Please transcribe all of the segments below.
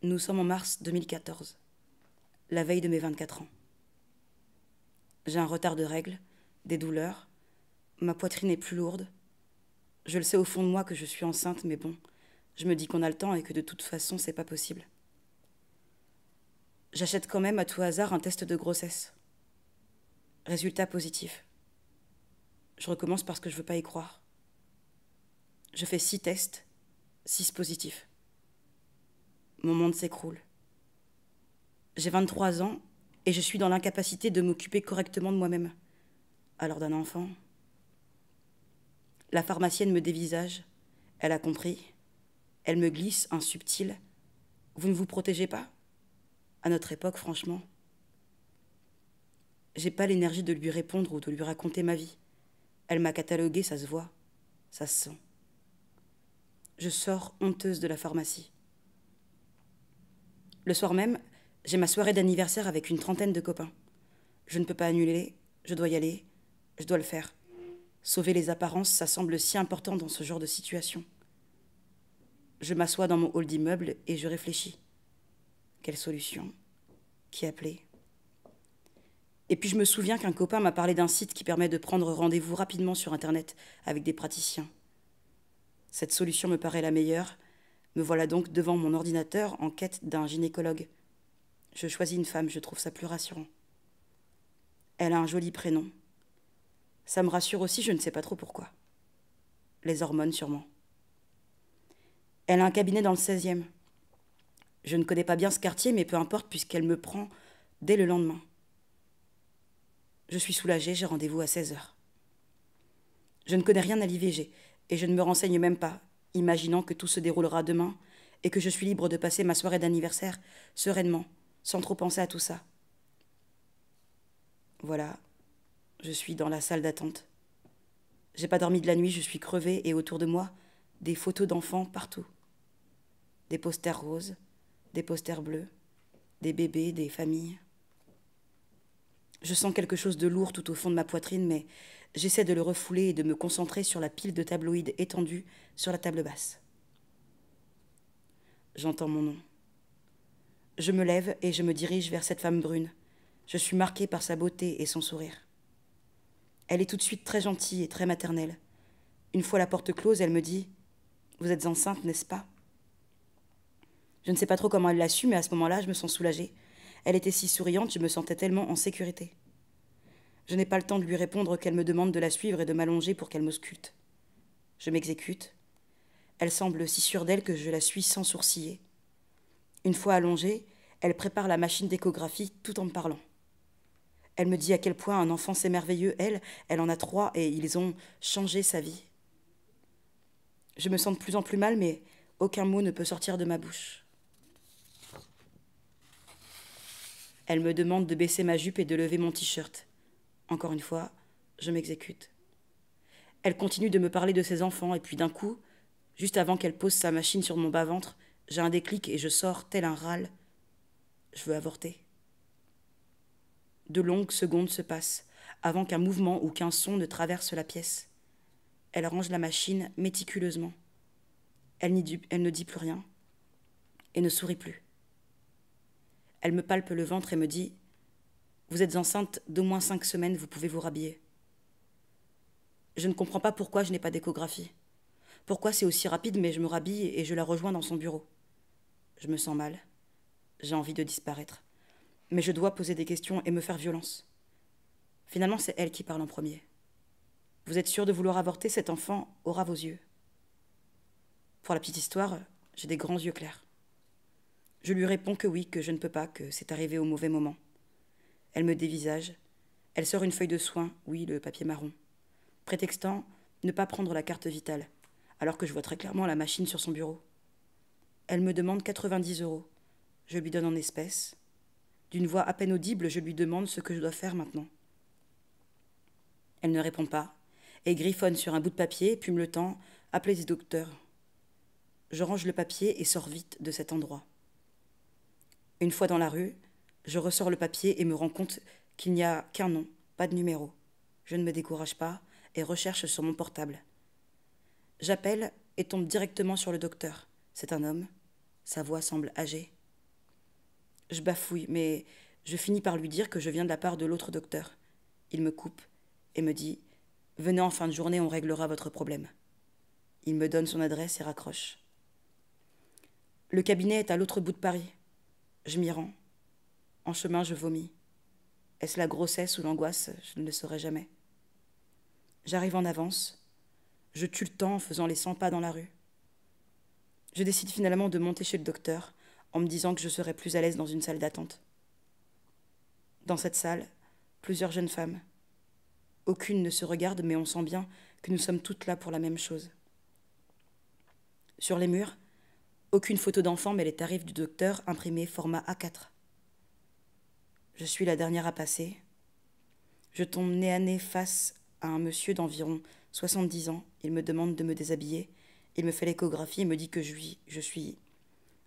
Nous sommes en mars 2014, la veille de mes 24 ans. J'ai un retard de règles, des douleurs, ma poitrine est plus lourde. Je le sais au fond de moi que je suis enceinte, mais bon, je me dis qu'on a le temps et que de toute façon, c'est pas possible. J'achète quand même à tout hasard un test de grossesse. Résultat positif. Je recommence parce que je veux pas y croire. Je fais 6 tests, 6 positifs. Mon monde s'écroule. J'ai 23 ans et je suis dans l'incapacité de m'occuper correctement de moi-même. Alors d'un enfant. La pharmacienne me dévisage. Elle a compris. Elle me glisse un subtil. Vous ne vous protégez pas ? À notre époque, franchement. J'ai pas l'énergie de lui répondre ou de lui raconter ma vie. Elle m'a cataloguée, ça se voit, ça se sent. Je sors honteuse de la pharmacie. Le soir même, j'ai ma soirée d'anniversaire avec une trentaine de copains. Je ne peux pas annuler, je dois y aller, je dois le faire. Sauver les apparences, ça semble si important dans ce genre de situation. Je m'assois dans mon hall d'immeuble et je réfléchis. Quelle solution ? Qui appeler ? Et puis je me souviens qu'un copain m'a parlé d'un site qui permet de prendre rendez-vous rapidement sur Internet avec des praticiens. Cette solution me paraît la meilleure. Me voilà donc devant mon ordinateur en quête d'un gynécologue. Je choisis une femme, je trouve ça plus rassurant. Elle a un joli prénom. Ça me rassure aussi, je ne sais pas trop pourquoi. Les hormones, sûrement. Elle a un cabinet dans le 16e. Je ne connais pas bien ce quartier, mais peu importe puisqu'elle me prend dès le lendemain. Je suis soulagée, j'ai rendez-vous à 16h. Je ne connais rien à l'IVG et je ne me renseigne même pas, imaginant que tout se déroulera demain et que je suis libre de passer ma soirée d'anniversaire sereinement, sans trop penser à tout ça. Voilà, je suis dans la salle d'attente. J'ai pas dormi de la nuit, je suis crevée et autour de moi, des photos d'enfants partout. Des posters roses, des posters bleus, des bébés, des familles. Je sens quelque chose de lourd tout au fond de ma poitrine, mais j'essaie de le refouler et de me concentrer sur la pile de tabloïds étendue sur la table basse. J'entends mon nom. Je me lève et je me dirige vers cette femme brune. Je suis marquée par sa beauté et son sourire. Elle est tout de suite très gentille et très maternelle. Une fois la porte close, elle me dit « Vous êtes enceinte, n'est-ce pas ?» Je ne sais pas trop comment elle l'a su, mais à ce moment-là, je me sens soulagée. Elle était si souriante, je me sentais tellement en sécurité. Je n'ai pas le temps de lui répondre qu'elle me demande de la suivre et de m'allonger pour qu'elle m'ausculte. Je m'exécute. Elle semble si sûre d'elle que je la suis sans sourciller. Une fois allongée, elle prépare la machine d'échographie tout en me parlant. Elle me dit à quel point un enfant c'est merveilleux. Elle en a 3 et ils ont changé sa vie. Je me sens de plus en plus mal, mais aucun mot ne peut sortir de ma bouche. Elle me demande de baisser ma jupe et de lever mon t-shirt. Encore une fois, je m'exécute. Elle continue de me parler de ses enfants et puis d'un coup, juste avant qu'elle pose sa machine sur mon bas-ventre, j'ai un déclic et je sors tel un râle. Je veux avorter. De longues secondes se passent avant qu'un mouvement ou qu'un son ne traverse la pièce. Elle range la machine méticuleusement. Elle ne dit plus rien et ne sourit plus. Elle me palpe le ventre et me dit « Vous êtes enceinte d'au moins 5 semaines, vous pouvez vous rhabiller. » Je ne comprends pas pourquoi je n'ai pas d'échographie. Pourquoi c'est aussi rapide, mais je me rhabille et je la rejoins dans son bureau. Je me sens mal. J'ai envie de disparaître. Mais je dois poser des questions et me faire violence. Finalement, c'est elle qui parle en premier. « Vous êtes sûre de vouloir avorter, cet enfant aura vos yeux. » Pour la petite histoire, j'ai des grands yeux clairs. Je lui réponds que oui, que je ne peux pas, que c'est arrivé au mauvais moment. Elle me dévisage. Elle sort une feuille de soin, oui, le papier marron, prétextant ne pas prendre la carte vitale, alors que je vois très clairement la machine sur son bureau. Elle me demande 90 €. Je lui donne en espèces. D'une voix à peine audible, je lui demande ce que je dois faire maintenant. Elle ne répond pas et griffonne sur un bout de papier, puis me le tend, appelez des docteurs. Je range le papier et sors vite de cet endroit. Une fois dans la rue, je ressors le papier et me rends compte qu'il n'y a qu'un nom, pas de numéro. Je ne me décourage pas et recherche sur mon portable. J'appelle et tombe directement sur le docteur. C'est un homme. Sa voix semble âgée. Je bafouille, mais je finis par lui dire que je viens de la part de l'autre docteur. Il me coupe et me dit « Venez en fin de journée, on réglera votre problème. » Il me donne son adresse et raccroche. Le cabinet est à l'autre bout de Paris. Je m'y rends. En chemin, je vomis. Est-ce la grossesse ou l'angoisse? Je ne le saurai jamais. J'arrive en avance. Je tue le temps en faisant les 100 pas dans la rue. Je décide finalement de monter chez le docteur en me disant que je serais plus à l'aise dans une salle d'attente. Dans cette salle, plusieurs jeunes femmes. Aucune ne se regarde, mais on sent bien que nous sommes toutes là pour la même chose. Sur les murs, aucune photo d'enfant, mais les tarifs du docteur imprimés format A4. Je suis la dernière à passer. Je tombe nez à nez face à un monsieur d'environ 70 ans. Il me demande de me déshabiller. Il me fait l'échographie et me dit que je suis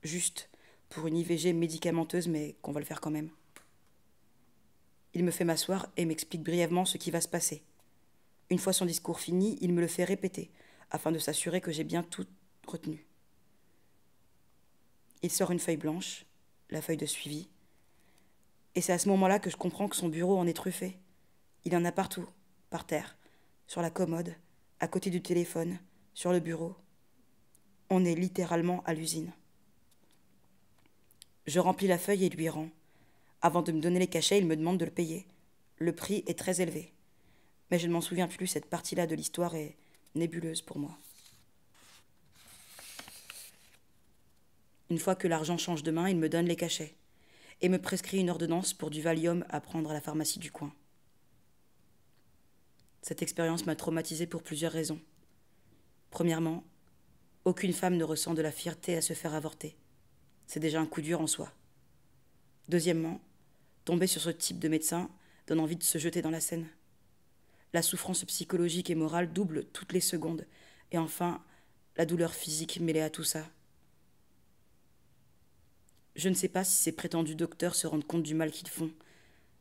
juste pour une IVG médicamenteuse, mais qu'on va le faire quand même. Il me fait m'asseoir et m'explique brièvement ce qui va se passer. Une fois son discours fini, il me le fait répéter, afin de s'assurer que j'ai bien tout retenu. Il sort une feuille blanche, la feuille de suivi, et c'est à ce moment-là que je comprends que son bureau en est truffé. Il en a partout, par terre, sur la commode, à côté du téléphone, sur le bureau. On est littéralement à l'usine. Je remplis la feuille et lui rends. Avant de me donner les cachets, il me demande de le payer. Le prix est très élevé. Mais je ne m'en souviens plus, cette partie-là de l'histoire est nébuleuse pour moi. Une fois que l'argent change de main, il me donne les cachets et me prescrit une ordonnance pour du Valium à prendre à la pharmacie du coin. Cette expérience m'a traumatisée pour plusieurs raisons. Premièrement, aucune femme ne ressent de la fierté à se faire avorter. C'est déjà un coup dur en soi. Deuxièmement, tomber sur ce type de médecin donne envie de se jeter dans la Seine. La souffrance psychologique et morale double toutes les secondes. Et enfin, la douleur physique mêlée à tout ça. Je ne sais pas si ces prétendus docteurs se rendent compte du mal qu'ils font,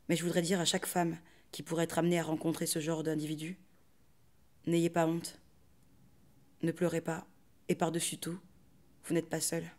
mais je voudrais dire à chaque femme qui pourrait être amenée à rencontrer ce genre d'individu, n'ayez pas honte, ne pleurez pas, et par-dessus tout, vous n'êtes pas seule.